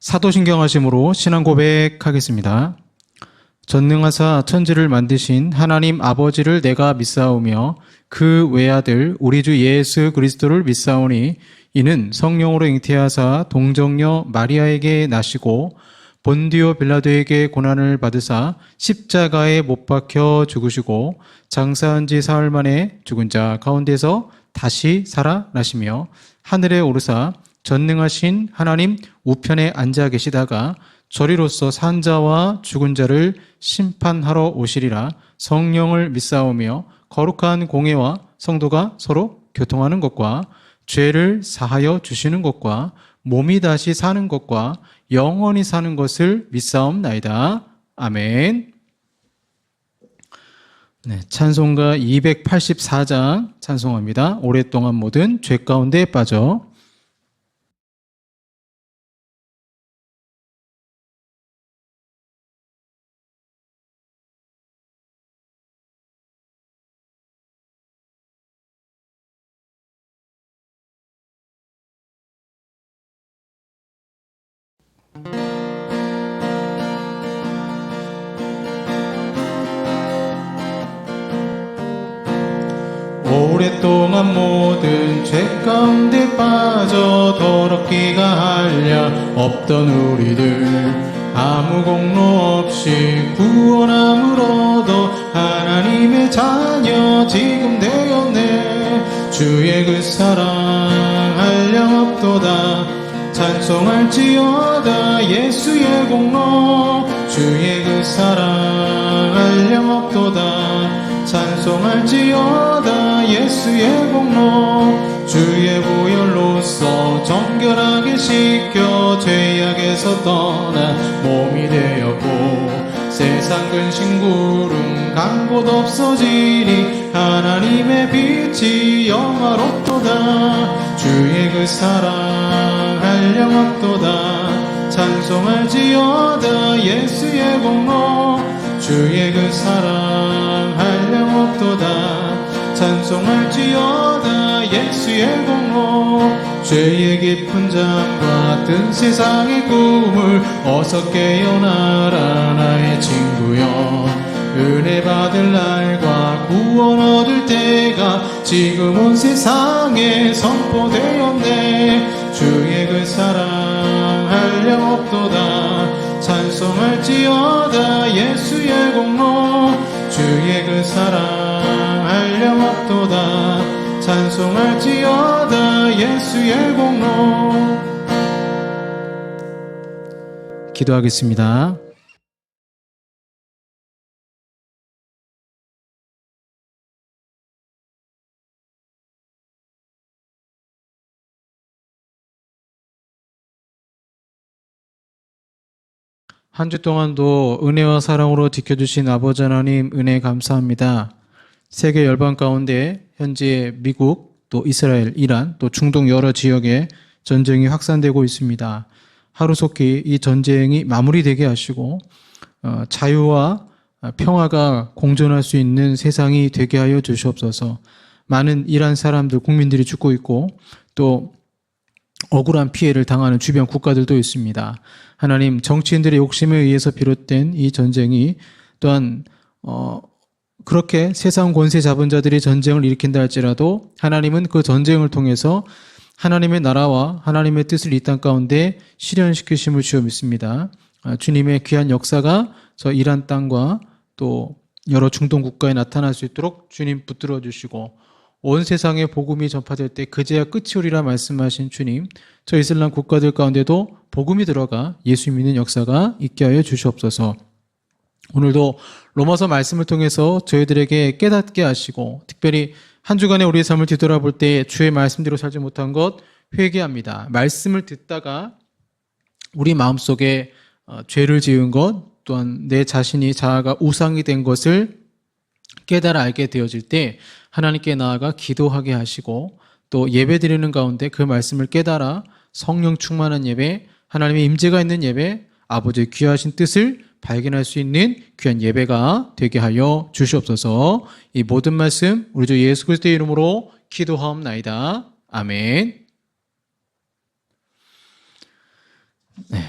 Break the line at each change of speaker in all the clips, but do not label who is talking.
사도신경하심으로 신앙 고백하겠습니다. 전능하사 천지를 만드신 하나님 아버지를 내가 믿사오며 그 외아들 우리 주 예수 그리스도를 믿사오니 이는 성령으로 잉태하사 동정녀 마리아에게 나시고 본디오 빌라도에게 고난을 받으사 십자가에 못 박혀 죽으시고 장사한 지 사흘 만에 죽은 자 가운데서 다시 살아나시며 하늘에 오르사 전능하신 하나님 우편에 앉아 계시다가 저리로서 산 자와 죽은 자를 심판하러 오시리라. 성령을 믿사오며 거룩한 공회와 성도가 서로 교통하는 것과 죄를 사하여 주시는 것과 몸이 다시 사는 것과 영원히 사는 것을 믿사옵나이다. 아멘. 네, 찬송가 284장 찬송합니다. 오랫동안 모든 죄 가운데 빠져. 오랫동안 모든 죄 가운데 빠져 더럽기가 한량 없던 우리들 아무 공로 없이 구원함을 얻어 하나님의 자녀 지금 되었네. 주의 그 사랑 한량 없도다. 찬송할지어다 예수의 공로. 주의 그 사랑 한량 없도다. 찬송할지어다 예수의 공로. 주의 보혈로서 정결하게 씻겨 죄악에서 떠나 몸이 되었고 세상 근심 구름 간 곳 없어지니 하나님의 빛이 영화롭도다. 주의 그 사랑 한량 없도다. 찬송할지어다 예수의 공로. 주의 그 사랑 한량 없도다. 찬송할지어다 예수의 공로. 죄의 깊은 잠과 뜬 세상의 꿈을 어서 깨어나라 나의 친구여. 은혜 받을 날과 구원 얻을 때가 지금 온 세상에 선포되었네. 주의 그 사랑 한량 없도다. 찬송할지어다 예수의 공로. 주의 그 사랑 한량 없도다. 찬송할지어다 예수의 공로. 기도하겠습니다. 한 주 동안도 은혜와 사랑으로 지켜주신 아버지 하나님 은혜 감사합니다. 세계 열방 가운데 현재 미국, 또 이스라엘, 이란, 또 중동 여러 지역에 전쟁이 확산되고 있습니다. 하루속히 이 전쟁이 마무리되게 하시고 자유와 평화가 공존할 수 있는 세상이 되게 하여 주시옵소서. 많은 이란 사람들, 국민들이 죽고 있고 또 억울한 피해를 당하는 주변 국가들도 있습니다. 하나님, 정치인들의 욕심에 의해서 비롯된 이 전쟁이 또한 그렇게 세상 권세 잡은 자들이 전쟁을 일으킨다 할지라도 하나님은 그 전쟁을 통해서 하나님의 나라와 하나님의 뜻을 이 땅 가운데 실현시키심을 주여 믿습니다. 주님의 귀한 역사가 저 이란 땅과 또 여러 중동 국가에 나타날 수 있도록 주님 붙들어 주시고 온 세상에 복음이 전파될 때 그제야 끝이 오리라 말씀하신 주님, 저 이슬람 국가들 가운데도 복음이 들어가 예수 믿는 역사가 있게 하여 주시옵소서. 오늘도 로마서 말씀을 통해서 저희들에게 깨닫게 하시고 특별히 한 주간의 우리의 삶을 뒤돌아볼 때 주의 말씀대로 살지 못한 것 회개합니다. 말씀을 듣다가 우리 마음속에 죄를 지은 것 또한 내 자신이 자아가 우상이 된 것을 깨달아 알게 되어질 때 하나님께 나아가 기도하게 하시고 또 예배 드리는 가운데 그 말씀을 깨달아 성령 충만한 예배, 하나님의 임재가 있는 예배, 아버지의 귀하신 뜻을 발견할 수 있는 귀한 예배가 되게 하여 주시옵소서. 이 모든 말씀 우리 주 예수 그리스도의 이름으로 기도하옵나이다. 아멘. 네.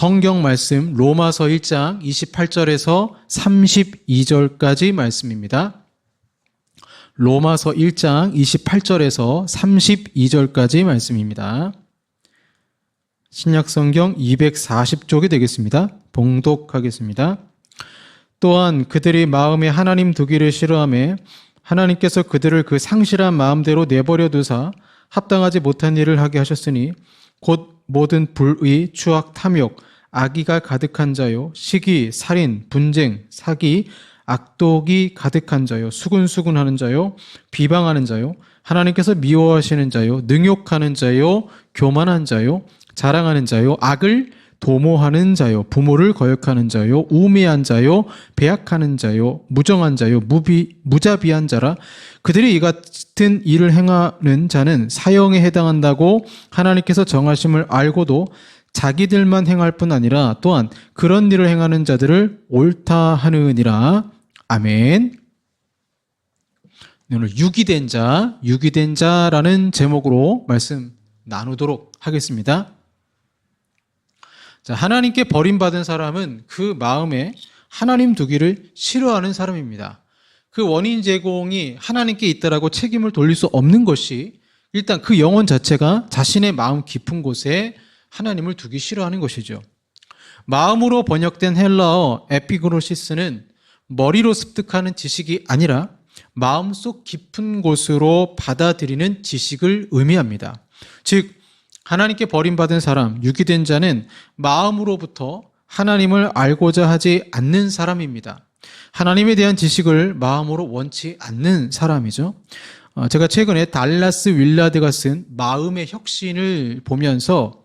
성경 말씀 로마서 1장 28절에서 32절까지 말씀입니다. 로마서 1장 28절에서 32절까지 말씀입니다. 신약성경 240쪽이 되겠습니다. 봉독하겠습니다. 또한 그들이 마음에 하나님 두기를 싫어하며 하나님께서 그들을 그 상실한 마음대로 내버려 두사 합당하지 못한 일을 하게 하셨으니 곧 모든 불의, 추악, 탐욕, 악의가 가득한 자요, 시기, 살인, 분쟁, 사기, 악독이 가득한 자요, 수군수군하는 자요, 비방하는 자요, 하나님께서 미워하시는 자요, 능욕하는 자요, 교만한 자요, 자랑하는 자요, 악을 도모하는 자요, 부모를 거역하는 자요, 우매한 자요, 배약하는 자요, 무정한 자요, 무자비한 자라. 그들이 이 같은 일을 행하는 자는 사형에 해당한다고 하나님께서 정하심을 알고도 자기들만 행할 뿐 아니라 또한 그런 일을 행하는 자들을 옳다 하느니라. 아멘. 오늘 유기된 자라는 제목으로 말씀 나누도록 하겠습니다. 자, 하나님께 버림받은 사람은 그 마음에 하나님 두기를 싫어하는 사람입니다. 그 원인 제공이 하나님께 있다라고 책임을 돌릴 수 없는 것이 일단 그 영혼 자체가 자신의 마음 깊은 곳에 하나님을 두기 싫어하는 것이죠. 마음으로 번역된 헬라어 에피그노시스는 머리로 습득하는 지식이 아니라 마음속 깊은 곳으로 받아들이는 지식을 의미합니다. 즉 하나님께 버림받은 사람, 유기된 자는 마음으로부터 하나님을 알고자 하지 않는 사람입니다. 하나님에 대한 지식을 마음으로 원치 않는 사람이죠. 제가 최근에 달라스 윌라드가 쓴 마음의 혁신을 보면서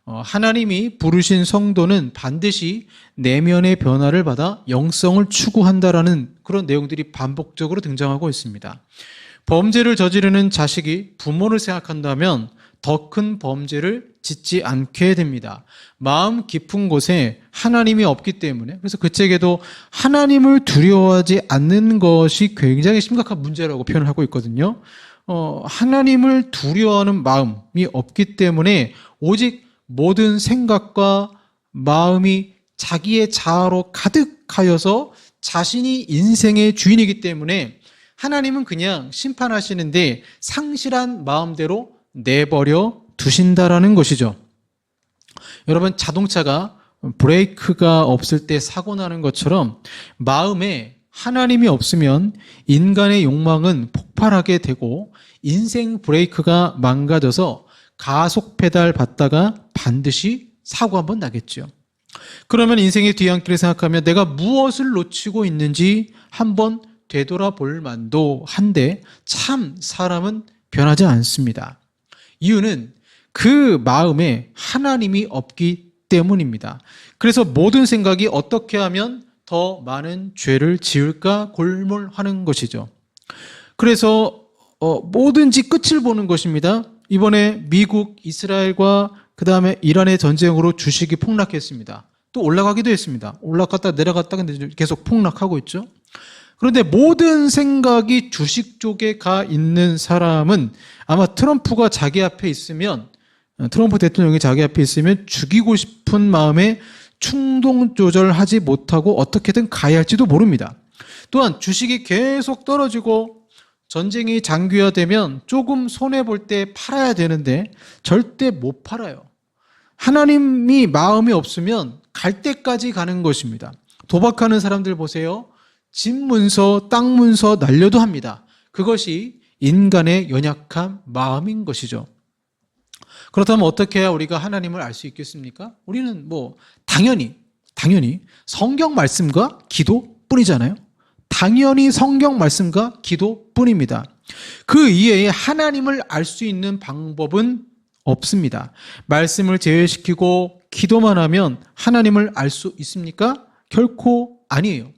하나님이 부르신 성도는 반드시 내면의 변화를 받아 영성을 추구한다라는 그런 내용들이 반복적으로 등장하고 있습니다. 범죄를 저지르는 자식이 부모를 생각한다면 더 큰 범죄를 짓지 않게 됩니다. 마음 깊은 곳에 하나님이 없기 때문에, 그래서 그 책에도 하나님을 두려워하지 않는 것이 굉장히 심각한 문제라고 표현을 하고 있거든요. 하나님을 두려워하는 마음이 없기 때문에 오직 모든 생각과 마음이 자기의 자아로 가득하여서 자신이 인생의 주인이기 때문에 하나님은 그냥 심판하시는데 상실한 마음대로 내버려 두신다라는 것이죠. 여러분, 자동차가 브레이크가 없을 때 사고 나는 것처럼 마음에 하나님이 없으면 인간의 욕망은 폭발하게 되고 인생 브레이크가 망가져서 가속 페달 밟다가 반드시 사고 한번 나겠죠. 그러면 인생의 뒤안길을 생각하면 내가 무엇을 놓치고 있는지 한번 되돌아볼 만도 한데 참 사람은 변하지 않습니다. 이유는 그 마음에 하나님이 없기 때문입니다. 그래서 모든 생각이 어떻게 하면 더 많은 죄를 지을까 골몰하는 것이죠. 그래서 뭐든지 끝을 보는 것입니다. 이번에 미국, 이스라엘과 그 다음에 이란의 전쟁으로 주식이 폭락했습니다. 또 올라가기도 했습니다. 올라갔다 내려갔다 근데 계속 폭락하고 있죠. 그런데 모든 생각이 주식 쪽에 가 있는 사람은 아마 트럼프가 자기 앞에 있으면, 트럼프 대통령이 자기 앞에 있으면 죽이고 싶은 마음에 충동 조절하지 못하고 어떻게든 가야 할지도 모릅니다. 또한 주식이 계속 떨어지고 전쟁이 장기화되면 조금 손해볼 때 팔아야 되는데 절대 못 팔아요. 하나님이 마음이 없으면 갈 때까지 가는 것입니다. 도박하는 사람들 보세요. 집 문서, 땅 문서 날려도 합니다. 그것이 인간의 연약한 마음인 것이죠. 그렇다면 어떻게 해야 우리가 하나님을 알 수 있겠습니까? 우리는 당연히 성경 말씀과 기도뿐이잖아요. 당연히 성경 말씀과 기도뿐입니다. 그 이외에 하나님을 알 수 있는 방법은 없습니다. 말씀을 제외시키고 기도만 하면 하나님을 알 수 있습니까? 결코 아니에요.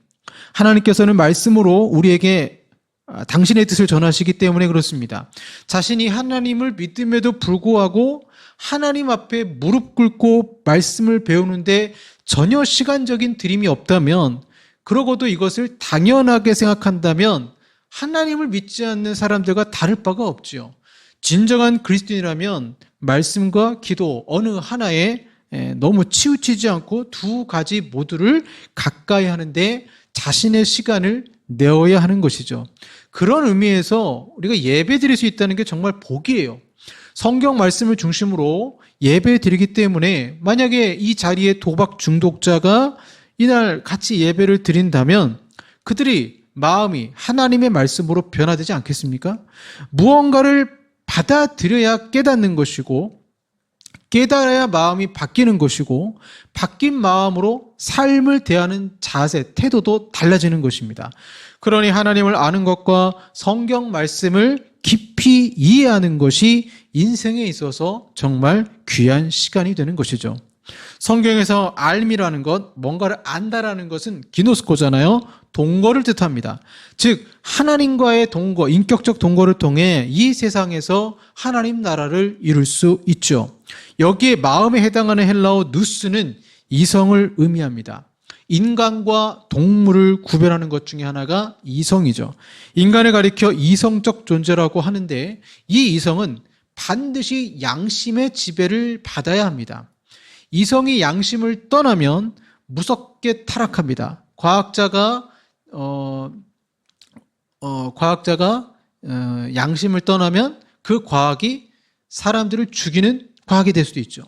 하나님께서는 말씀으로 우리에게 당신의 뜻을 전하시기 때문에 그렇습니다. 자신이 하나님을 믿음에도 불구하고 하나님 앞에 무릎 꿇고 말씀을 배우는데 전혀 시간적인 드림이 없다면, 그러고도 이것을 당연하게 생각한다면 하나님을 믿지 않는 사람들과 다를 바가 없지요. 진정한 그리스도인이라면 말씀과 기도 어느 하나에 너무 치우치지 않고 두 가지 모두를 가까이 하는데 자신의 시간을 내어야 하는 것이죠. 그런 의미에서 우리가 예배 드릴 수 있다는 게 정말 복이에요. 성경 말씀을 중심으로 예배 드리기 때문에 만약에 이 자리에 도박 중독자가 이날 같이 예배를 드린다면 그들이 마음이 하나님의 말씀으로 변화되지 않겠습니까? 무언가를 받아들여야 깨닫는 것이고 깨달아야 마음이 바뀌는 것이고 바뀐 마음으로 삶을 대하는 자세, 태도도 달라지는 것입니다. 그러니 하나님을 아는 것과 성경 말씀을 깊이 이해하는 것이 인생에 있어서 정말 귀한 시간이 되는 것이죠. 성경에서 알미라는 것, 뭔가를 안다라는 것은 기노스코잖아요. 동거를 뜻합니다. 즉 하나님과의 동거, 인격적 동거를 통해 이 세상에서 하나님 나라를 이룰 수 있죠. 여기에 마음에 해당하는 헬라어 누스는 이성을 의미합니다. 인간과 동물을 구별하는 것 중에 하나가 이성이죠. 인간을 가리켜 이성적 존재라고 하는데 이 이성은 반드시 양심의 지배를 받아야 합니다. 이성이 양심을 떠나면 무섭게 타락합니다. 과학자가 양심을 떠나면 그 과학이 사람들을 죽이는 과학이 될 수도 있죠.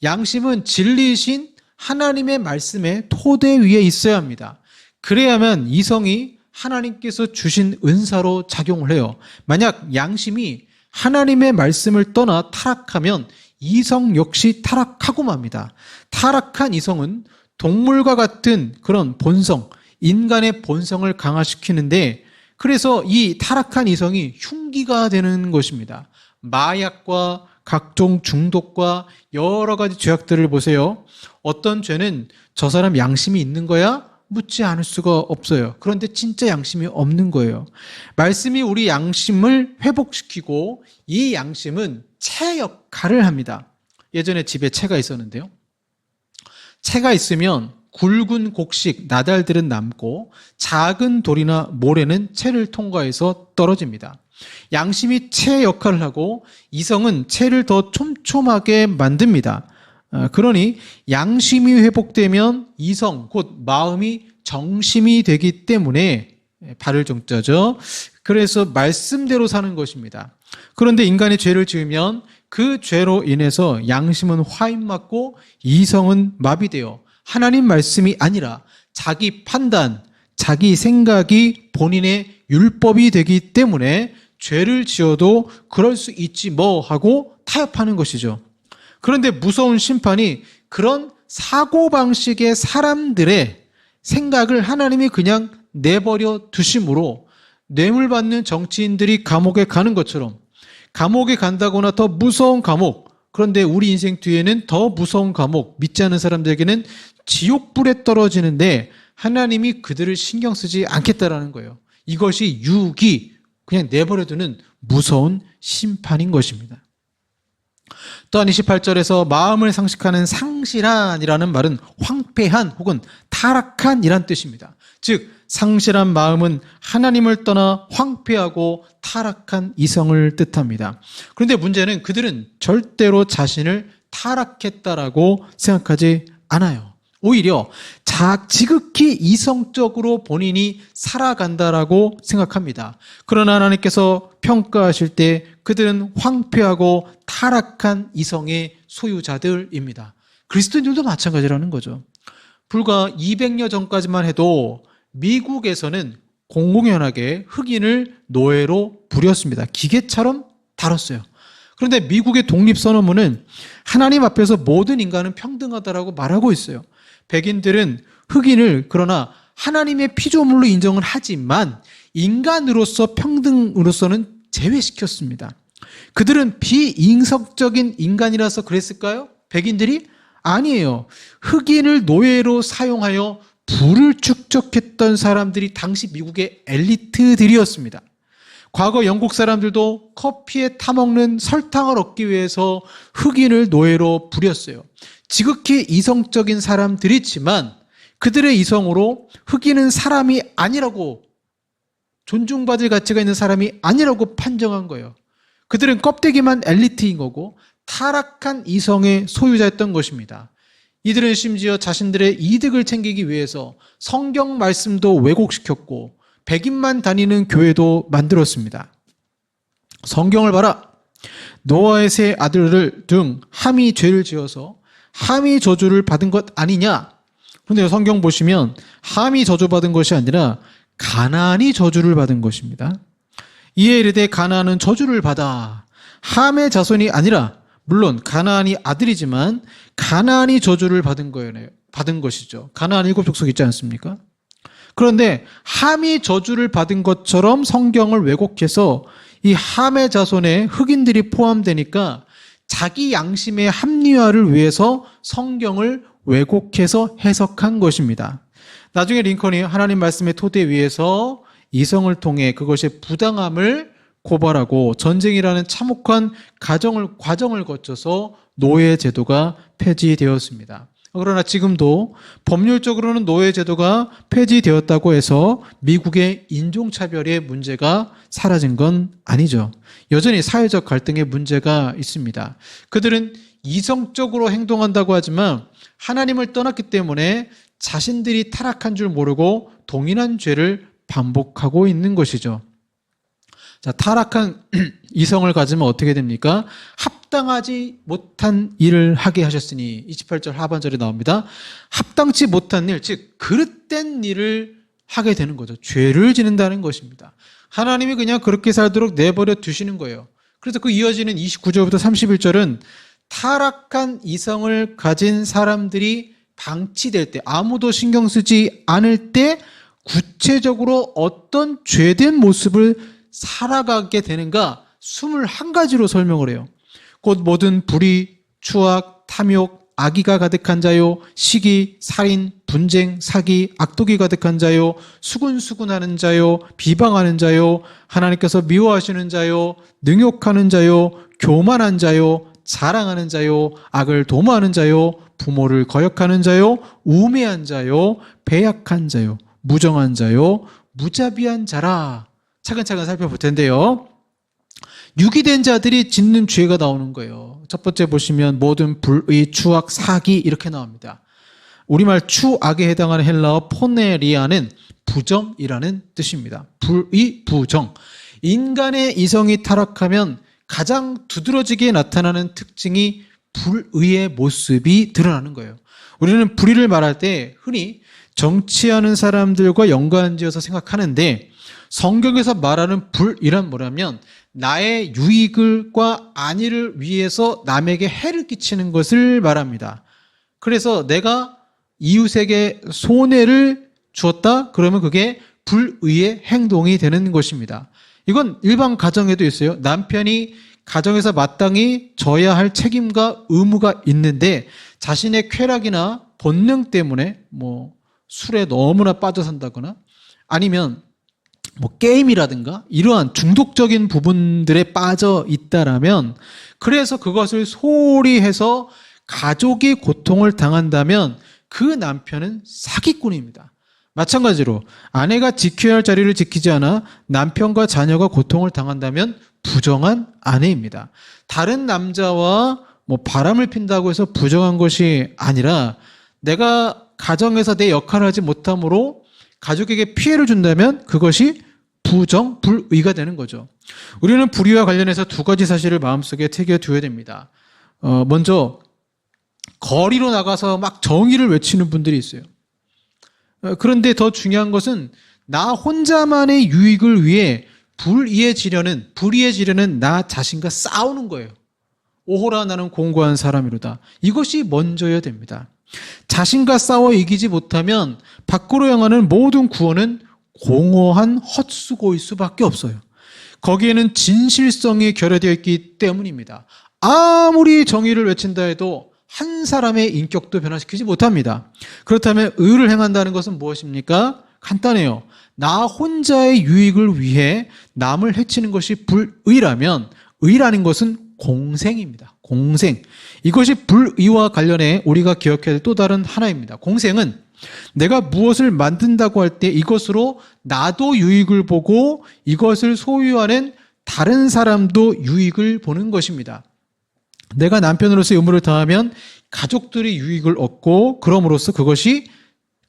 양심은 진리이신 하나님의 말씀의 토대 위에 있어야 합니다. 그래야만 이성이 하나님께서 주신 은사로 작용을 해요. 만약 양심이 하나님의 말씀을 떠나 타락하면 이성 역시 타락하고 맙니다. 타락한 이성은 동물과 같은 그런 본성, 인간의 본성을 강화시키는데 그래서 이 타락한 이성이 흉기가 되는 것입니다. 마약과 각종 중독과 여러 가지 죄악들을 보세요. 어떤 죄는 저 사람 양심이 있는 거야? 묻지 않을 수가 없어요. 그런데 진짜 양심이 없는 거예요. 말씀이 우리 양심을 회복시키고 이 양심은 채 역할을 합니다. 예전에 집에 채가 있었는데요. 채가 있으면 굵은 곡식, 나달들은 남고 작은 돌이나 모래는 채를 통과해서 떨어집니다. 양심이 채 역할을 하고 이성은 채를 더 촘촘하게 만듭니다. 그러니 양심이 회복되면 이성, 곧 마음이 정심이 되기 때문에 발을 정자죠. 그래서 말씀대로 사는 것입니다. 그런데 인간이 죄를 지으면 그 죄로 인해서 양심은 화인맞고 이성은 마비되어 하나님 말씀이 아니라 자기 판단, 자기 생각이 본인의 율법이 되기 때문에 죄를 지어도 그럴 수 있지 뭐 하고 타협하는 것이죠. 그런데 무서운 심판이 그런 사고방식의 사람들의 생각을 하나님이 그냥 내버려 두심으로 뇌물 받는 정치인들이 감옥에 가는 것처럼 감옥에 간다거나 더 무서운 감옥, 그런데 우리 인생 뒤에는 더 무서운 감옥, 믿지 않는 사람들에게는 지옥불에 떨어지는데 하나님이 그들을 신경 쓰지 않겠다라는 거예요. 이것이 유기, 그냥 내버려두는 무서운 심판인 것입니다. 또한 28절에서 마음을 상식하는 상실한이라는 말은 황폐한 혹은 타락한 이란 뜻입니다. 즉 상실한 마음은 하나님을 떠나 황폐하고 타락한 이성을 뜻합니다. 그런데 문제는 그들은 절대로 자신을 타락했다라고 생각하지 않아요. 오히려 지극히 이성적으로 본인이 살아간다라고 생각합니다. 그러나 하나님께서 평가하실 때 그들은 황폐하고 타락한 이성의 소유자들입니다. 그리스도인들도 마찬가지라는 거죠. 불과 200여 전까지만 해도 미국에서는 공공연하게 흑인을 노예로 부렸습니다. 기계처럼 다뤘어요. 그런데 미국의 독립선언문은 하나님 앞에서 모든 인간은 평등하다라고 말하고 있어요. 백인들은 흑인을 그러나 하나님의 피조물로 인정을 하지만 인간으로서 평등으로서는 제외시켰습니다. 그들은 비인성적인 인간이라서 그랬을까요? 백인들이? 아니에요. 흑인을 노예로 사용하여 부를 축적했던 사람들이 당시 미국의 엘리트들이었습니다. 과거 영국 사람들도 커피에 타먹는 설탕을 얻기 위해서 흑인을 노예로 부렸어요. 지극히 이성적인 사람들이지만 그들의 이성으로 흑인은 사람이 아니라고, 존중받을 가치가 있는 사람이 아니라고 판정한 거예요. 그들은 껍데기만 엘리트인 거고 타락한 이성의 소유자였던 것입니다. 이들은 심지어 자신들의 이득을 챙기기 위해서 성경 말씀도 왜곡시켰고 백인만 다니는 교회도 만들었습니다. 성경을 봐라. 노아의 세 아들을 등 함이 죄를 지어서 함이 저주를 받은 것 아니냐? 근데 성경 보시면 함이 저주받은 것이 아니라 가나안이 저주를 받은 것입니다. 이에 이르되 가나안은 저주를 받아 함의 자손이 아니라, 물론 가나안이 아들이지만 가나안이 저주를 받은 거예요. 받은 것이죠. 가나안 7족속 있지 않습니까? 그런데 함이 저주를 받은 것처럼 성경을 왜곡해서 이 함의 자손에 흑인들이 포함되니까 자기 양심의 합리화를 위해서 성경을 왜곡해서 해석한 것입니다. 나중에 링컨이 하나님 말씀의 토대 위에서 이성을 통해 그것의 부당함을 고발하고 전쟁이라는 참혹한 과정을 거쳐서 노예 제도가 폐지되었습니다. 그러나 지금도 법률적으로는 노예 제도가 폐지되었다고 해서 미국의 인종차별의 문제가 사라진 건 아니죠. 여전히 사회적 갈등의 문제가 있습니다. 그들은 이성적으로 행동한다고 하지만 하나님을 떠났기 때문에 자신들이 타락한 줄 모르고 동일한 죄를 반복하고 있는 것이죠. 자, 타락한 이성을 가지면 어떻게 됩니까? 합당하지 못한 일을 하게 하셨으니 28절 하반절에 나옵니다. 합당치 못한 일, 즉 그릇된 일을 하게 되는 거죠. 죄를 지는다는 것입니다. 하나님이 그냥 그렇게 살도록 내버려 두시는 거예요. 그래서 그 이어지는 29절부터 31절은 타락한 이성을 가진 사람들이 방치될 때, 아무도 신경 쓰지 않을 때 구체적으로 어떤 죄된 모습을 살아가게 되는가 21가지로 설명을 해요. 곧 모든 불의, 추악, 탐욕, 악의가 가득한 자요, 시기, 살인, 분쟁, 사기, 악독이 가득한 자요, 수군수군하는 자요, 비방하는 자요, 하나님께서 미워하시는 자요, 능욕하는 자요, 교만한 자요, 자랑하는 자요, 악을 도모하는 자요, 부모를 거역하는 자요, 우매한 자요, 배약한 자요, 무정한 자요, 무자비한 자라. 차근차근 살펴볼 텐데요. 유기된 자들이 짓는 죄가 나오는 거예요. 첫 번째 보시면 모든 불의, 추악, 사기 이렇게 나옵니다. 우리말 추악에 해당하는 헬라어 포네리아는 부정이라는 뜻입니다. 불의, 부정. 인간의 이성이 타락하면 가장 두드러지게 나타나는 특징이 불의의 모습이 드러나는 거예요. 우리는 불의를 말할 때 흔히 정치하는 사람들과 연관지어서 생각하는데 성경에서 말하는 불이란 뭐냐면 나의 유익과 안위를 위해서 남에게 해를 끼치는 것을 말합니다. 그래서 내가 이웃에게 손해를 주었다? 그러면 그게 불의의 행동이 되는 것입니다. 이건 일반 가정에도 있어요. 남편이 가정에서 마땅히 져야 할 책임과 의무가 있는데 자신의 쾌락이나 본능 때문에 술에 너무나 빠져 산다거나 아니면 게임이라든가 이러한 중독적인 부분들에 빠져 있다라면, 그래서 그것을 소홀히 해서 가족이 고통을 당한다면 그 남편은 사기꾼입니다. 마찬가지로 아내가 지켜야 할 자리를 지키지 않아 남편과 자녀가 고통을 당한다면 부정한 아내입니다. 다른 남자와 바람을 핀다고 해서 부정한 것이 아니라 내가 가정에서 내 역할을 하지 못함으로 가족에게 피해를 준다면 그것이 불의가 되는 거죠. 우리는 불의와 관련해서 2가지 사실을 마음속에 새겨두어야 됩니다. 먼저 거리로 나가서 막 정의를 외치는 분들이 있어요. 그런데 더 중요한 것은 나 혼자만의 유익을 위해 불의해지려는 나 자신과 싸우는 거예요. 오호라 나는 공고한 사람이로다. 이것이 먼저여야 됩니다. 자신과 싸워 이기지 못하면 밖으로 향하는 모든 구원은 공허한 헛수고일 수밖에 없어요. 거기에는 진실성이 결여되어 있기 때문입니다. 아무리 정의를 외친다 해도 한 사람의 인격도 변화시키지 못합니다. 그렇다면 의를 행한다는 것은 무엇입니까? 간단해요. 나 혼자의 유익을 위해 남을 해치는 것이 불의라면 의라는 것은 공생입니다. 공생. 이것이 불의와 관련해 우리가 기억해야 될 또 다른 하나입니다. 공생은 내가 무엇을 만든다고 할 때 이것으로 나도 유익을 보고 이것을 소유하는 다른 사람도 유익을 보는 것입니다. 내가 남편으로서의 의무를 다하면 가족들이 유익을 얻고 그럼으로써 그것이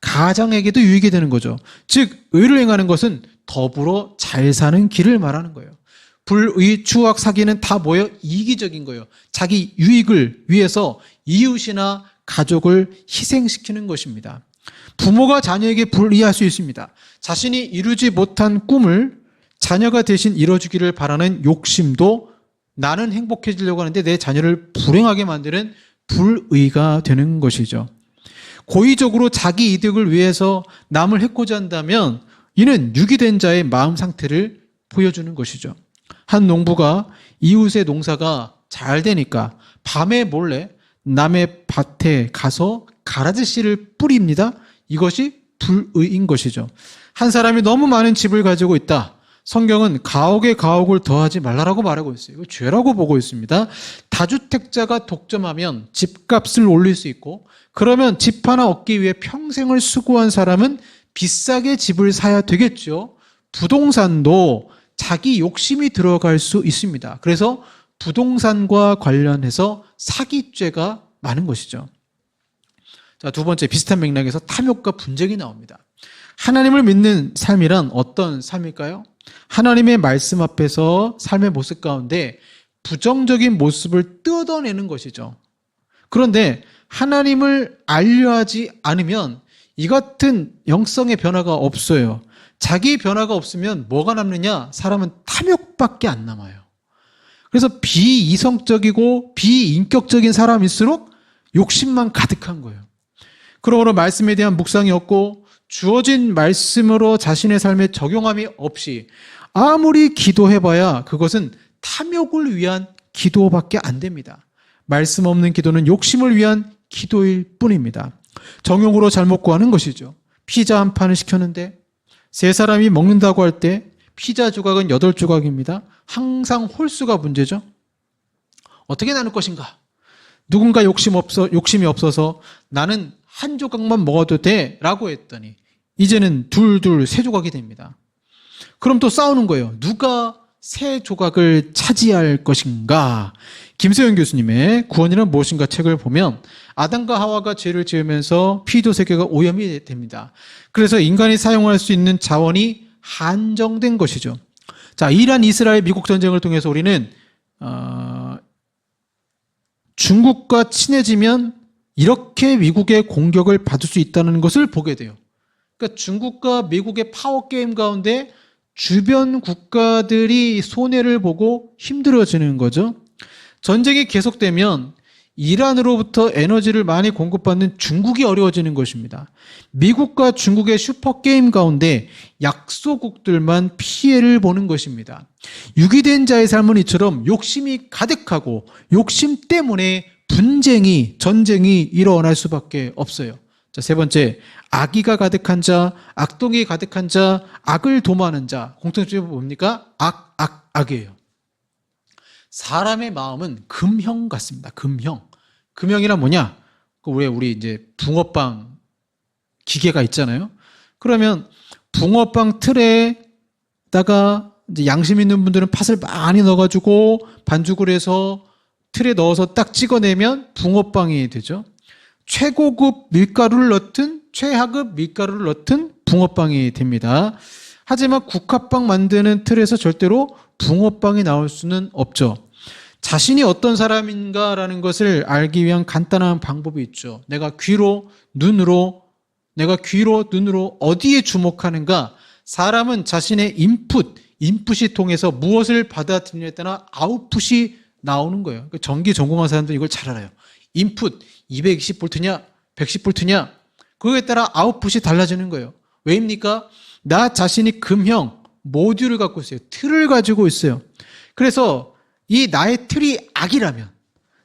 가장에게도 유익이 되는 거죠. 즉 의를 행하는 것은 더불어 잘 사는 길을 말하는 거예요. 불의, 추악, 사기는 다 뭐예요? 이기적인 거예요. 자기 유익을 위해서 이웃이나 가족을 희생시키는 것입니다. 부모가 자녀에게 불이할 수 있습니다. 자신이 이루지 못한 꿈을 자녀가 대신 이뤄주기를 바라는 욕심도 나는 행복해지려고 하는데 내 자녀를 불행하게 만드는 불의가 되는 것이죠. 고의적으로 자기 이득을 위해서 남을 해코지 한다면 이는 유기된 자의 마음 상태를 보여주는 것이죠. 한 농부가 이웃의 농사가 잘 되니까 밤에 몰래 남의 밭에 가서 가라지 씨를 뿌립니다. 이것이 불의인 것이죠. 한 사람이 너무 많은 집을 가지고 있다. 성경은 가옥에 가옥을 더하지 말라라고 말하고 있어요. 이거 죄라고 보고 있습니다. 다주택자가 독점하면 집값을 올릴 수 있고 그러면 집 하나 얻기 위해 평생을 수고한 사람은 비싸게 집을 사야 되겠죠. 부동산도 자기 욕심이 들어갈 수 있습니다. 그래서 부동산과 관련해서 사기죄가 많은 것이죠. 자, 두 번째 비슷한 맥락에서 탐욕과 분쟁이 나옵니다. 하나님을 믿는 삶이란 어떤 삶일까요? 하나님의 말씀 앞에서 삶의 모습 가운데 부정적인 모습을 뜯어내는 것이죠. 그런데 하나님을 알려하지 않으면 이 같은 영성의 변화가 없어요. 자기 변화가 없으면 뭐가 남느냐? 사람은 탐욕밖에 안 남아요. 그래서 비이성적이고 비인격적인 사람일수록 욕심만 가득한 거예요. 그러므로 말씀에 대한 묵상이 없고 주어진 말씀으로 자신의 삶에 적용함이 없이 아무리 기도해봐야 그것은 탐욕을 위한 기도밖에 안 됩니다. 말씀 없는 기도는 욕심을 위한 기도일 뿐입니다. 정욕으로 잘못 구하는 것이죠. 피자 한 판을 시켰는데 세 사람이 먹는다고 할 때 피자 조각은 8조각입니다. 항상 홀수가 문제죠. 어떻게 나눌 것인가? 누군가 욕심이 없어서 나는 한 조각만 먹어도 돼 라고 했더니 이제는 둘, 3조각이 됩니다. 그럼 또 싸우는 거예요. 누가 3조각을 차지할 것인가? 김세현 교수님의 구원이란 무엇인가 책을 보면 아담과 하와가 죄를 지으면서 피도 세계가 오염이 됩니다. 그래서 인간이 사용할 수 있는 자원이 한정된 것이죠. 자, 이란, 이스라엘, 미국 전쟁을 통해서 우리는 중국과 친해지면 이렇게 미국의 공격을 받을 수 있다는 것을 보게 돼요. 그러니까 중국과 미국의 파워게임 가운데 주변 국가들이 손해를 보고 힘들어지는 거죠. 전쟁이 계속되면 이란으로부터 에너지를 많이 공급받는 중국이 어려워지는 것입니다. 미국과 중국의 슈퍼게임 가운데 약소국들만 피해를 보는 것입니다. 유기된 자의 삶은 이처럼 욕심이 가득하고 욕심 때문에 분쟁이, 전쟁이 일어날 수밖에 없어요. 자, 세 번째, 악의가 가득한 자, 악동이 가득한 자, 악을 도모하는 자. 공통점이 뭡니까? 악이에요. 사람의 마음은 금형 같습니다. 금형. 금형이란 뭐냐? 우리 이제 붕어빵 기계가 있잖아요. 그러면 붕어빵 틀에다가 이제 양심 있는 분들은 팥을 많이 넣어가지고 반죽을 해서 틀에 넣어서 딱 찍어내면 붕어빵이 되죠. 최고급 밀가루를 넣든 최하급 밀가루를 넣든 붕어빵이 됩니다. 하지만 국화빵 만드는 틀에서 절대로 붕어빵이 나올 수는 없죠. 자신이 어떤 사람인가라는 것을 알기 위한 간단한 방법이 있죠. 내가 귀로, 눈으로 어디에 주목하는가? 사람은 자신의 인풋이 통해서 무엇을 받아들이느냐에 따라 아웃풋이 나오는 거예요. 전기 전공한 사람들은 이걸 잘 알아요. 인풋 220V냐 110V냐 그거에 따라 아웃풋이 달라지는 거예요. 왜입니까? 나 자신이 금형 모듈을 갖고 있어요. 틀을 가지고 있어요. 그래서 이 나의 틀이 악이라면,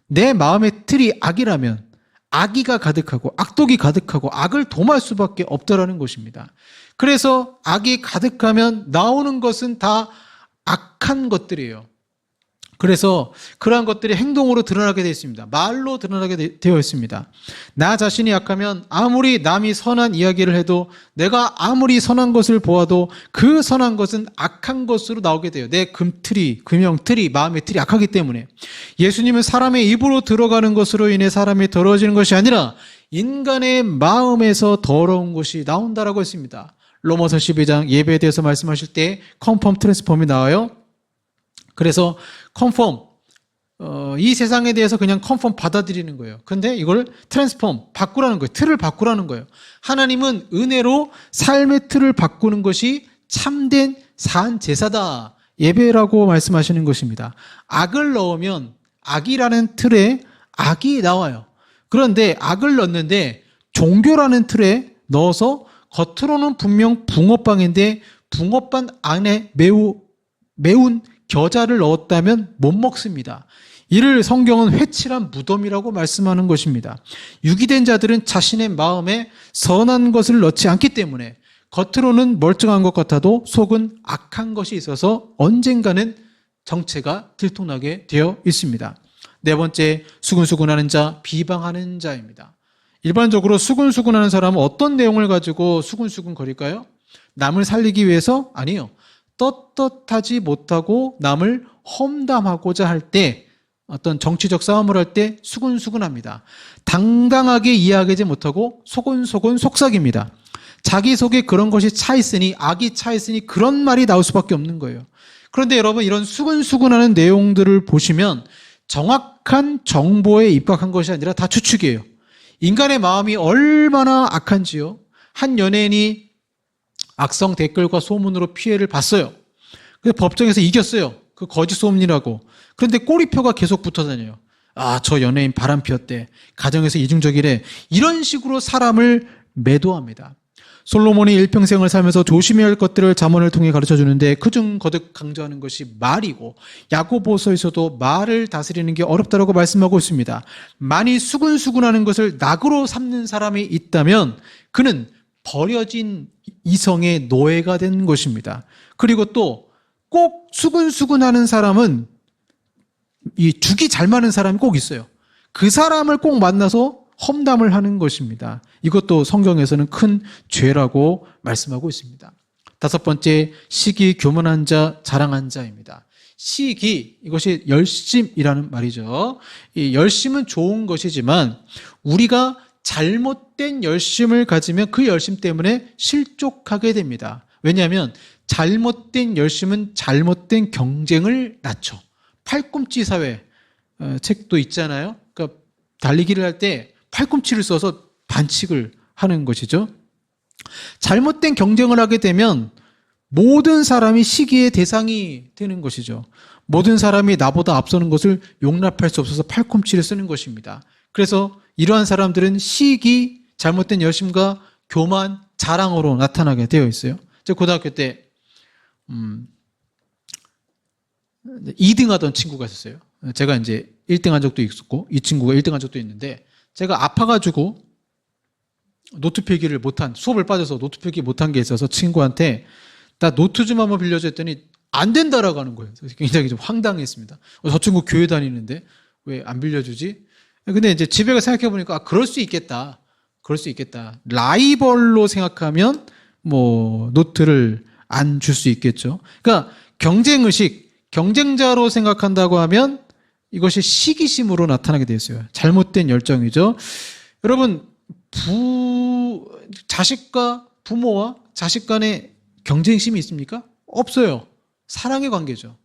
내 마음의 틀이 악이라면 악의가 가득하고 악독이 가득하고 악을 도모할 수밖에 없다라는 것입니다. 그래서 악이 가득하면 나오는 것은 다 악한 것들이에요. 그래서 그러한 것들이 행동으로 드러나게 되어 있습니다. 말로 드러나게 되어 있습니다. 나 자신이 약하면 아무리 남이 선한 이야기를 해도, 내가 아무리 선한 것을 보아도 그 선한 것은 악한 것으로 나오게 돼요. 내 금틀이, 금형틀이, 마음의 틀이 악하기 때문에. 예수님은 사람의 입으로 들어가는 것으로 인해 사람이 더러워지는 것이 아니라 인간의 마음에서 더러운 것이 나온다라고 했습니다. 로마서 12장 예배에 대해서 말씀하실 때 컨펌 트랜스폼이 나와요. 그래서 컨펌, 이 세상에 대해서 그냥 컨펌 받아들이는 거예요. 근데 이걸 트랜스폼, 바꾸라는 거예요. 틀을 바꾸라는 거예요. 하나님은 은혜로 삶의 틀을 바꾸는 것이 참된 산 제사다. 예배라고 말씀하시는 것입니다. 악을 넣으면 악이라는 틀에 악이 나와요. 그런데 악을 넣는데 종교라는 틀에 넣어서 겉으로는 분명 붕어빵인데 붕어빵 안에 매운 겨자를 넣었다면 못 먹습니다. 이를 성경은 회칠한 무덤이라고 말씀하는 것입니다. 유기된 자들은 자신의 마음에 선한 것을 넣지 않기 때문에 겉으로는 멀쩡한 것 같아도 속은 악한 것이 있어서 언젠가는 정체가 들통나게 되어 있습니다. 네 번째, 수근수근하는 자, 비방하는 자입니다. 일반적으로 수근수근하는 사람은 어떤 내용을 가지고 수근수근거릴까요? 남을 살리기 위해서? 아니요. 떳떳하지 못하고 남을 험담하고자 할 때, 어떤 정치적 싸움을 할 때 수근수근합니다. 당당하게 이야기하지 못하고 소곤소곤 속삭입니다. 자기 속에 그런 것이 차 있으니, 악이 차 있으니 그런 말이 나올 수밖에 없는 거예요. 그런데 여러분, 이런 수근수근하는 내용들을 보시면 정확한 정보에 입각한 것이 아니라 다 추측이에요. 인간의 마음이 얼마나 악한지요. 한 연예인이 악성 댓글과 소문으로 피해를 봤어요. 그래서 법정에서 이겼어요. 그 거짓 소문이라고. 그런데 꼬리표가 계속 붙어 다녀요. 아, 저 연예인 바람 피웠대. 가정에서 이중적이래. 이런 식으로 사람을 매도합니다. 솔로몬이 일평생을 살면서 조심해야 할 것들을 잠언을 통해 가르쳐 주는데 그중 거듭 강조하는 것이 말이고, 야고보서에서도 말을 다스리는 게 어렵다고 말씀하고 있습니다. 많이 수근수근하는 것을 낙으로 삼는 사람이 있다면 그는 버려진 이성의 노예가 된 것입니다. 그리고 또 꼭 수근수근하는 사람은 이 죽이 잘 맞는 사람이 꼭 있어요. 그 사람을 꼭 만나서 험담을 하는 것입니다. 이것도 성경에서는 큰 죄라고 말씀하고 있습니다. 다섯 번째, 시기, 교만한 자, 자랑한 자입니다. 시기, 이것이 열심이라는 말이죠. 이 열심은 좋은 것이지만 우리가 잘못된 열심을 가지면 그 열심 때문에 실족하게 됩니다. 왜냐하면 잘못된 열심은 잘못된 경쟁을 낳죠. 팔꿈치 사회 책도 있잖아요. 그러니까 달리기를 할 때 팔꿈치를 써서 반칙을 하는 것이죠. 잘못된 경쟁을 하게 되면 모든 사람이 시기의 대상이 되는 것이죠. 모든 사람이 나보다 앞서는 것을 용납할 수 없어서 팔꿈치를 쓰는 것입니다. 그래서 이러한 사람들은 시기, 잘못된 열심과 교만, 자랑으로 나타나게 되어 있어요. 제가 고등학교 때 2등 하던 친구가 있었어요. 제가 이제 1등 한 적도 있었고 이 친구가 1등 한 적도 있는데, 제가 아파가지고 노트 필기를 못한, 수업을 빠져서 노트 필기 못한 게 있어서 친구한테 나 노트 좀 한번 빌려줘 했더니 안 된다라고 하는 거예요. 그래서 굉장히 좀 황당했습니다. 저 친구 교회 다니는데 왜 안 빌려주지? 근데 이제 집에 가서 생각해보니까 그럴 수 있겠다. 그럴 수 있겠다. 라이벌로 생각하면 뭐 노트를 안 줄 수 있겠죠. 그러니까 경쟁의식, 경쟁자로 생각한다고 하면 이것이 시기심으로 나타나게 되었어요. 잘못된 열정이죠. 여러분, 자식과 부모와 자식 간에 경쟁심이 있습니까? 없어요. 사랑의 관계죠.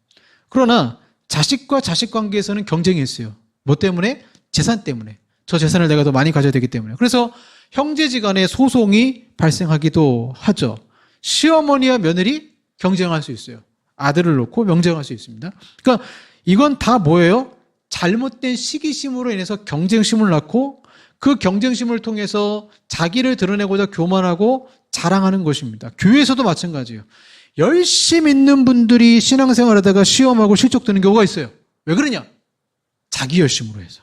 그러나 자식과 자식 관계에서는 경쟁이 있어요. 뭐 때문에? 재산 때문에. 저 재산을 내가 더 많이 가져야 되기 때문에. 그래서 형제지간에 소송이 발생하기도 하죠. 시어머니와 며느리 경쟁할 수 있어요. 아들을 놓고 경쟁할 수 있습니다. 그러니까 이건 다 뭐예요? 잘못된 시기심으로 인해서 경쟁심을 낳고 그 경쟁심을 통해서 자기를 드러내고자 교만하고 자랑하는 것입니다. 교회에서도 마찬가지예요. 열심 있는 분들이 신앙생활 하다가 시험하고 실족되는 경우가 있어요. 왜 그러냐? 자기 열심으로 해서.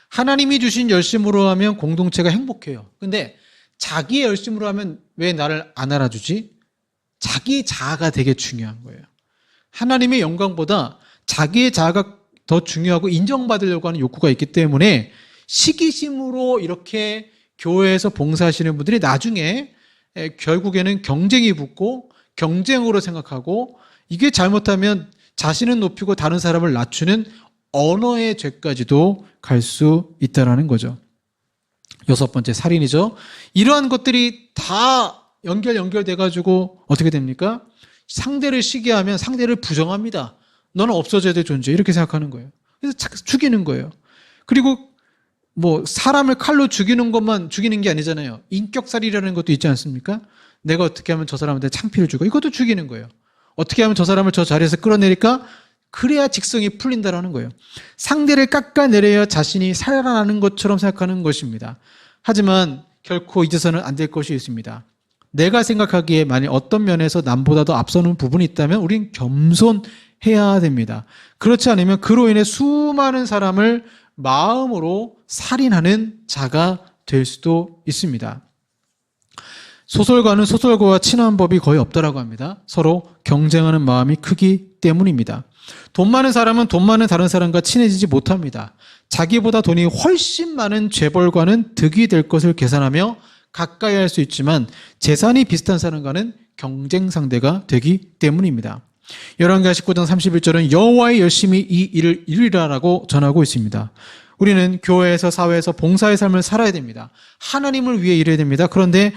하나님이 주신 열심으로 하면 공동체가 행복해요. 근데 자기의 열심으로 하면 왜 나를 안 알아주지? 자기 자아가 되게 중요한 거예요. 하나님의 영광보다 자기의 자아가 더 중요하고 인정받으려고 하는 욕구가 있기 때문에 시기심으로 이렇게 교회에서 봉사하시는 분들이 나중에 결국에는 경쟁이 붙고 경쟁으로 생각하고 이게 잘못하면 자신은 높이고 다른 사람을 낮추는 언어의 죄까지도 갈 수 있다는 거죠. 6번째, 살인이죠. 이러한 것들이 다 연결돼가지고 어떻게 됩니까? 상대를 시기하면 상대를 부정합니다. 너는 없어져야 될 존재, 이렇게 생각하는 거예요. 그래서 죽이는 거예요. 그리고 뭐 사람을 칼로 죽이는 것만 죽이는 게 아니잖아요. 인격살이라는 것도 있지 않습니까? 내가 어떻게 하면 저 사람한테 창피를 주고, 이것도 죽이는 거예요. 어떻게 하면 저 사람을 저 자리에서 끌어내릴까? 그래야 직성이 풀린다라는 거예요. 상대를 깎아내려야 자신이 살아나는 것처럼 생각하는 것입니다. 하지만 결코 잊어서는 안 될 것이 있습니다. 내가 생각하기에 만약 어떤 면에서 남보다 더 앞서는 부분이 있다면 우린 겸손해야 됩니다. 그렇지 않으면 그로 인해 수많은 사람을 마음으로 살인하는 자가 될 수도 있습니다. 소설가는 소설가와 친한 법이 거의 없다라고 합니다. 서로 경쟁하는 마음이 크기 때문입니다. 돈 많은 사람은 돈 많은 다른 사람과 친해지지 못합니다. 자기보다 돈이 훨씬 많은 재벌과는 득이 될 것을 계산하며 가까이 할 수 있지만 재산이 비슷한 사람과는 경쟁 상대가 되기 때문입니다. 열왕기하 19장 31절은 여호와의 열심히 이 일을 이루리라라고 전하고 있습니다. 우리는 교회에서 사회에서 봉사의 삶을 살아야 됩니다. 하나님을 위해 일해야 됩니다. 그런데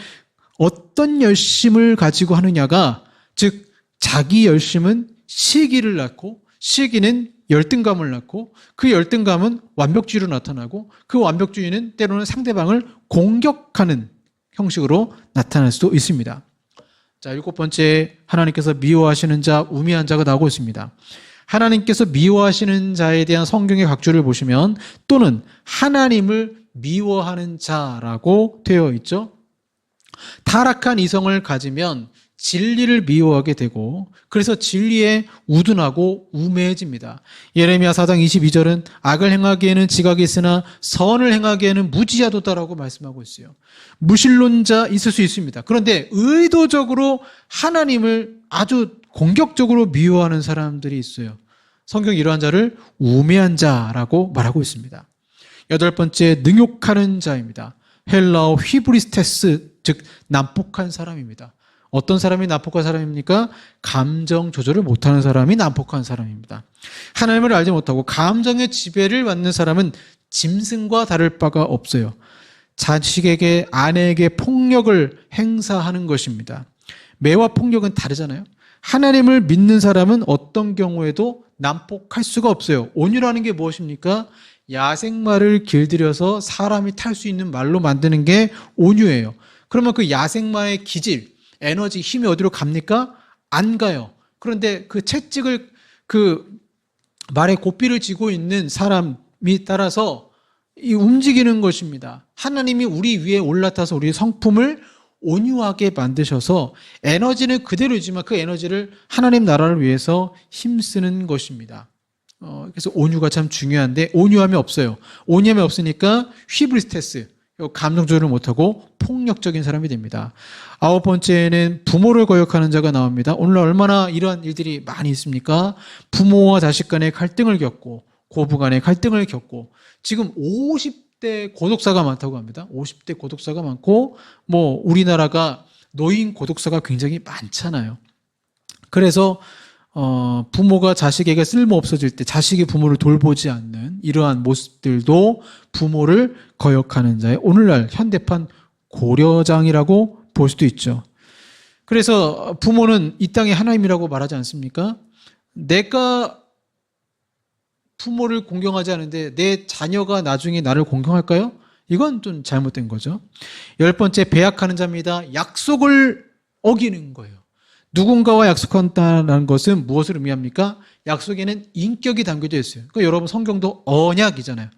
어떤 열심을 가지고 하느냐가, 즉 자기 열심은 시기를 낳고 시기는 열등감을 낳고 그 열등감은 완벽주의로 나타나고 그 완벽주의는 때로는 상대방을 공격하는 형식으로 나타날 수도 있습니다. 자, 7번째, 하나님께서 미워하시는 자, 우매한 자가 나오고 있습니다. 하나님께서 미워하시는 자에 대한 성경의 각주를 보시면 또는 하나님을 미워하는 자라고 되어 있죠. 타락한 이성을 가지면 진리를 미워하게 되고 그래서 진리에 우둔하고 우매해집니다. 예레미야 4장 22절은 악을 행하기에는 지각이 있으나 선을 행하기에는 무지하도다라고 말씀하고 있어요. 무신론자 있을 수 있습니다. 그런데 의도적으로 하나님을 아주 공격적으로 미워하는 사람들이 있어요. 성경이 이러한 자를 우매한 자라고 말하고 있습니다. 8번째, 능욕하는 자입니다. 헬라어 휘브리스테스, 즉 난폭한 사람입니다. 어떤 사람이 난폭한 사람입니까? 감정 조절을 못하는 사람이 난폭한 사람입니다. 하나님을 알지 못하고 감정의 지배를 받는 사람은 짐승과 다를 바가 없어요. 자식에게, 아내에게 폭력을 행사하는 것입니다. 매와 폭력은 다르잖아요. 하나님을 믿는 사람은 어떤 경우에도 난폭할 수가 없어요. 온유라는 게 무엇입니까? 야생마를 길들여서 사람이 탈 수 있는 말로 만드는 게 온유예요. 그러면 그 야생마의 기질, 에너지, 힘이 어디로 갑니까? 안 가요. 그런데 그 채찍을, 그 말에 고삐를 쥐고 있는 사람이 따라서 이 움직이는 것입니다. 하나님이 우리 위에 올라타서 우리의 성품을 온유하게 만드셔서 에너지는 그대로이지만 그 에너지를 하나님 나라를 위해서 힘쓰는 것입니다. 그래서 온유가 참 중요한데 온유함이 없어요. 온유함이 없으니까 휘브리스테스, 감정 조절을 못하고 폭력적인 사람이 됩니다. 9번째는 부모를 거역하는 자가 나옵니다. 오늘 얼마나 이러한 일들이 많이 있습니까? 부모와 자식 간의 갈등을 겪고 고부 간의 갈등을 겪고 지금 50대 고독사가 많다고 합니다. 50대 고독사가 많고 뭐 우리나라가 노인 고독사가 굉장히 많잖아요. 그래서 부모가 자식에게 쓸모없어질 때 자식이 부모를 돌보지 않는 이러한 모습들도 부모를 거역하는 자의 오늘날 현대판 고려장이라고 볼 수도 있죠. 그래서 부모는 이 땅의 하나님이라고 말하지 않습니까? 내가 부모를 공경하지 않은데 내 자녀가 나중에 나를 공경할까요? 이건 좀 잘못된 거죠. 10번째, 배약하는 자입니다. 약속을 어기는 거예요. 누군가와 약속한다는 것은 무엇을 의미합니까? 약속에는 인격이 담겨져 있어요. 그러니까 여러분 성경도 언약이잖아요.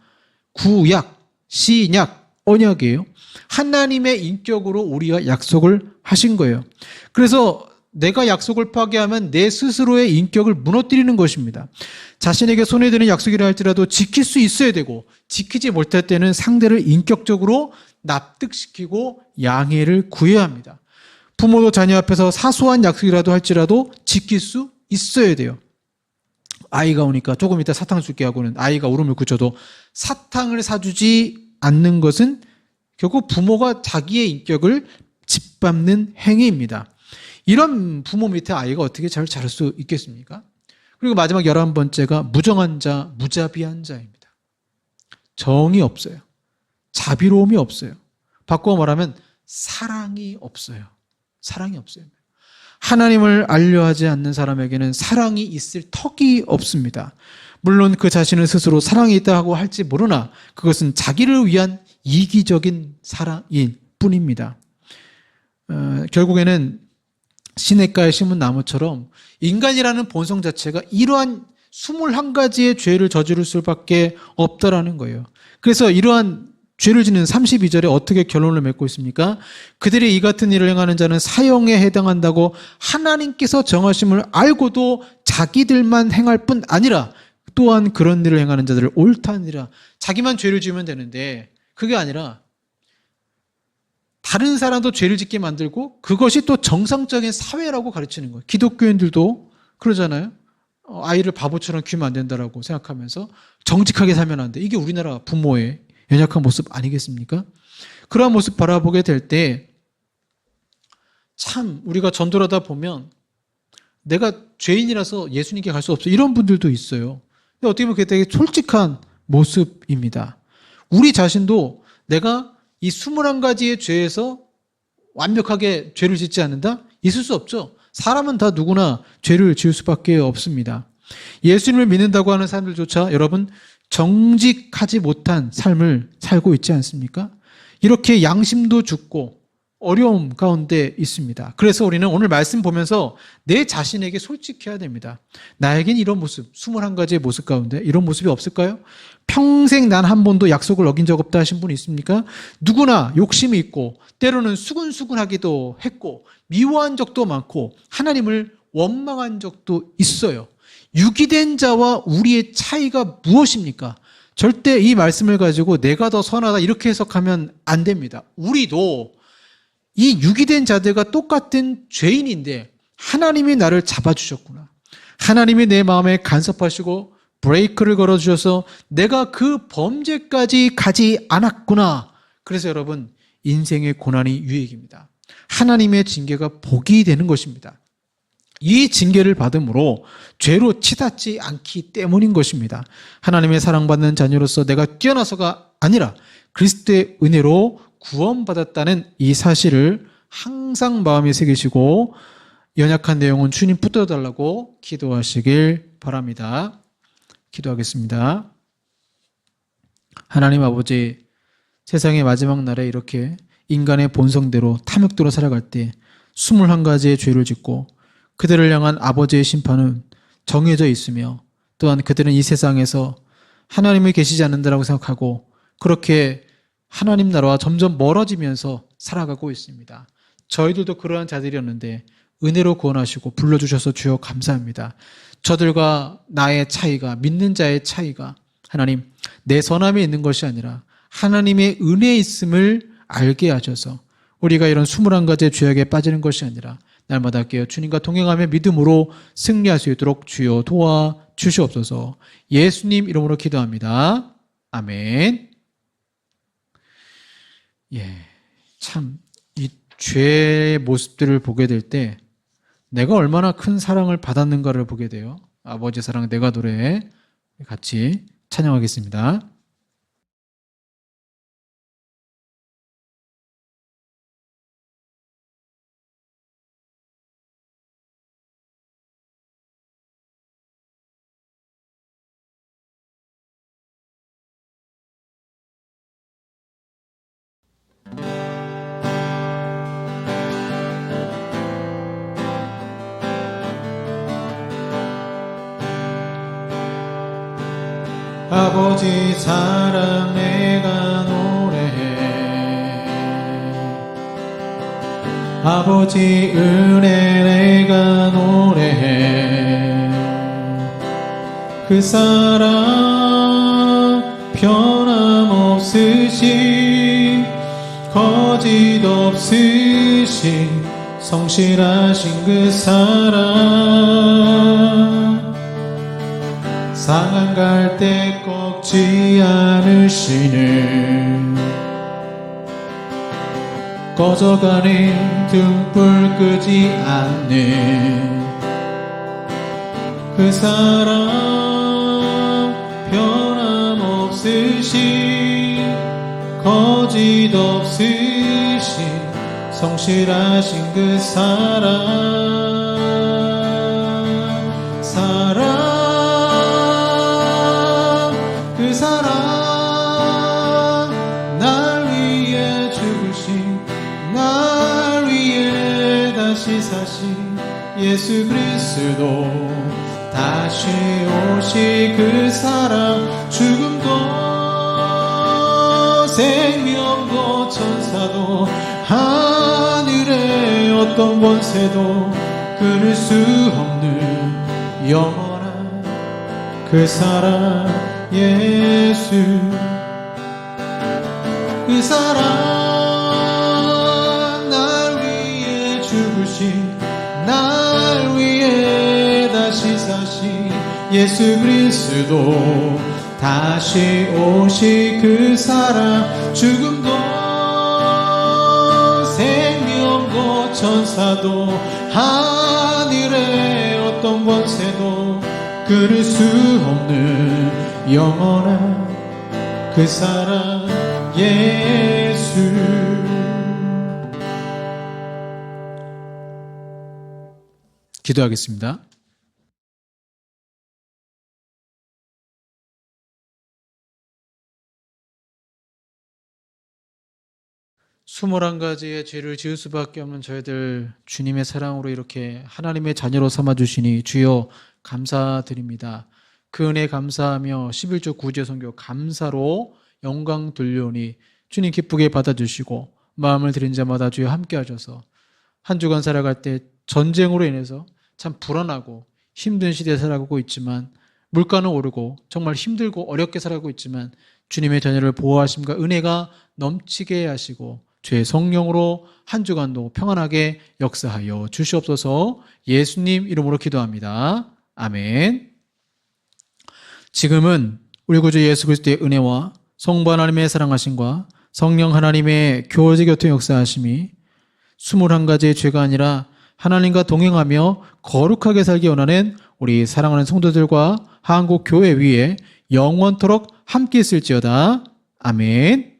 구약, 신약, 언약이에요. 하나님의 인격으로 우리가 약속을 하신 거예요. 그래서 내가 약속을 파괴하면 내 스스로의 인격을 무너뜨리는 것입니다. 자신에게 손에 드는 약속이라 할지라도 지킬 수 있어야 되고 지키지 못할 때는 상대를 인격적으로 납득시키고 양해를 구해야 합니다. 부모도 자녀 앞에서 사소한 약속이라도 할지라도 지킬 수 있어야 돼요. 아이가 오니까 조금 이따 사탕 줄게 하고는 아이가 울음을 그쳐도 사탕을 사주지 않는 것은 결국 부모가 자기의 인격을 짓밟는 행위입니다. 이런 부모 밑에 아이가 어떻게 잘 자랄 수 있겠습니까? 그리고 마지막 11번째가 무정한 자, 무자비한 자입니다. 정이 없어요. 자비로움이 없어요. 바꾸어 말하면 사랑이 없어요. 사랑이 없어요. 하나님을 알려하지 않는 사람에게는 사랑이 있을 턱이 없습니다. 물론 그 자신을 스스로 사랑이 있다 하고 할지 모르나 그것은 자기를 위한 이기적인 사랑일 뿐입니다. 결국에는 시냇가에 심은 나무처럼 인간이라는 본성 자체가 이러한 21가지의 죄를 저지를 수밖에 없다라는 거예요. 그래서 이러한 죄를 짓는 32절에 어떻게 결론을 맺고 있습니까? 그들이 이 같은 일을 행하는 자는 사형에 해당한다고 하나님께서 정하심을 알고도 자기들만 행할 뿐 아니라 또한 그런 일을 행하는 자들을 옳다니라. 자기만 죄를 지으면 되는데 그게 아니라 다른 사람도 죄를 짓게 만들고 그것이 또 정상적인 사회라고 가르치는 거예요. 기독교인들도 그러잖아요. 아이를 바보처럼 키우면 안 된다라고 생각하면서 정직하게 살면 안 돼. 이게 우리나라 부모의 연약한 모습 아니겠습니까? 그러한 모습 바라보게 될 때 참 우리가 전도하다 보면 내가 죄인이라서 예수님께 갈 수 없어 이런 분들도 있어요. 근데 어떻게 보면 그게 되게 솔직한 모습입니다. 우리 자신도 내가 이 21가지의 죄에서 완벽하게 죄를 짓지 않는다? 있을 수 없죠. 사람은 다 누구나 죄를 지을 수밖에 없습니다. 예수님을 믿는다고 하는 사람들조차 여러분 정직하지 못한 삶을 살고 있지 않습니까? 이렇게 양심도 죽고 어려움 가운데 있습니다. 그래서 우리는 오늘 말씀 보면서 내 자신에게 솔직해야 됩니다. 나에겐 이런 모습, 21가지의 모습 가운데 이런 모습이 없을까요? 평생 난 한 번도 약속을 어긴 적 없다 하신 분 있습니까? 누구나 욕심이 있고 때로는 수근수근하기도 했고 미워한 적도 많고 하나님을 원망한 적도 있어요. 유기된 자와 우리의 차이가 무엇입니까? 절대 이 말씀을 가지고 내가 더 선하다 이렇게 해석하면 안 됩니다. 우리도 이 유기된 자들과 똑같은 죄인인데 하나님이 나를 잡아주셨구나. 하나님이 내 마음에 간섭하시고 브레이크를 걸어주셔서 내가 그 범죄까지 가지 않았구나. 그래서 여러분 인생의 고난이 유익입니다. 하나님의 징계가 복이 되는 것입니다. 이 징계를 받음으로 죄로 치닫지 않기 때문인 것입니다. 하나님의 사랑받는 자녀로서 내가 뛰어나서가 아니라 그리스도의 은혜로 구원받았다는 이 사실을 항상 마음에 새기시고 연약한 내용은 주님 붙들어달라고 기도하시길 바랍니다. 기도하겠습니다. 하나님 아버지, 세상의 마지막 날에 이렇게 인간의 본성대로 탐욕대로 살아갈 때 21가지의 죄를 짓고 그들을 향한 아버지의 심판은 정해져 있으며 또한 그들은 이 세상에서 하나님이 계시지 않는다라고 생각하고 그렇게 하나님 나라와 점점 멀어지면서 살아가고 있습니다. 저희들도 그러한 자들이었는데 은혜로 구원하시고 불러주셔서 주여 감사합니다. 저들과 나의 차이가, 믿는 자의 차이가 하나님 내 선함에 있는 것이 아니라 하나님의 은혜에 있음을 알게 하셔서 우리가 이런 21가지의 죄악에 빠지는 것이 아니라 날마다 깨어 주님과 동행하며 믿음으로 승리할 수 있도록 주여 도와주시옵소서. 예수님 이름으로 기도합니다. 아멘. 참 이 죄의 모습들을 보게 될 때 내가 얼마나 큰 사랑을 받았는가를 보게 돼요. 아버지 사랑 내가 노래 같이 찬양하겠습니다. 아버지 사랑 내가 노래해 아버지 은혜 내가 노래해 그 사랑 변함없으신 거짓 없으신 성실하신 그 사랑 상한 갈 때 꺾지 않으시는 꺼져가는 등불 끄지 않는 그 사람 변함없으신 거짓 없으신 성실하신 그 그 사람 날 위해 죽으신 날 위해 다시 사신 예수 그리스도 다시 오실 그 사람 죽음도 생명도 천사도 하늘의 어떤 권세도 끊을 수 없는 영원한 그 사람 예수 그 사람 날 위해 죽으신 날 위해 다시 사신 예수 그리스도 다시 오실 그 사람 죽음도 생명도 천사도 하늘의 어떤 권세도 끊을 수 없는 영원한 그 사람 예수 기도하겠습니다. 스물한 가지의 죄를 지을 수밖에 없는 저희들 주님의 사랑으로 이렇게 하나님의 자녀로 삼아주시니 주여 감사드립니다. 그 은혜에 감사하며 11조 9제 선교 감사로 영광 돌려오니 주님 기쁘게 받아주시고 마음을 드린 자마다 주여 함께 하셔서 한 주간 살아갈 때 전쟁으로 인해서 참 불안하고 힘든 시대에 살아가고 있지만 물가는 오르고 정말 힘들고 어렵게 살아가고 있지만 주님의 자녀를 보호하심과 은혜가 넘치게 하시고 주의 성령으로 한 주간도 평안하게 역사하여 주시옵소서. 예수님 이름으로 기도합니다. 아멘. 지금은 우리 구주 예수 그리스도의 은혜와 성부 하나님의 사랑하심과 성령 하나님의 교제 교통 역사하심이 21가지의 죄가 아니라 하나님과 동행하며 거룩하게 살기 원하는 우리 사랑하는 성도들과 한국 교회 위에 영원토록 함께 있을지어다. 아멘.